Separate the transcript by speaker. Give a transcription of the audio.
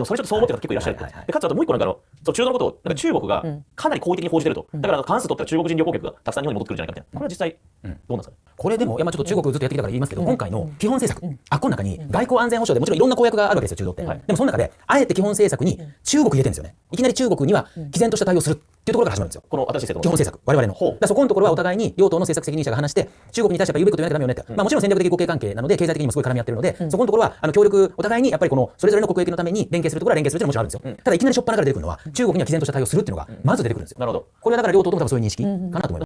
Speaker 1: それちょっとそう思ってる方結構いらっしゃる。でかつあともう一個なんか中東のことを中国がかなり好意的に報じてると。だから関数取ったら中国人旅行客がたくさん日本に戻ってくるんじゃないかみたいな。これは実際どうなんですかね。
Speaker 2: これでもちょっと中国ずっとやってきたから言いますけど、今回の基本政策、この中に外交安全保障でもちろんいろんな公約があるわけですよ、中東って。でもその中であえて基本政策に中国入れてるんですよね。いきなり中国には毅然とした対応するっていうところから始まるんですよ。
Speaker 1: この新しい政策
Speaker 2: 基本政策、我々の。だからそこのところはお互いに両党の政策責任者が話して、中国に対してやっぱ言うべきこと言わなきゃダメよねって。もちろん戦略的互恵関係なので、経済的にもすごい絡み合ってるので、そこのところは協力、お互いにやっぱりこのそれぞれの国益のために連携するところは連携するっていうのはもちろんあるんですよ。ただいきなり初っ端から出てくるのは、中国には毅然とした対応するっていうのがまず出てくるんですよ。
Speaker 1: なるほど。
Speaker 2: これはだから両党とも多分そういう認識かなと思います。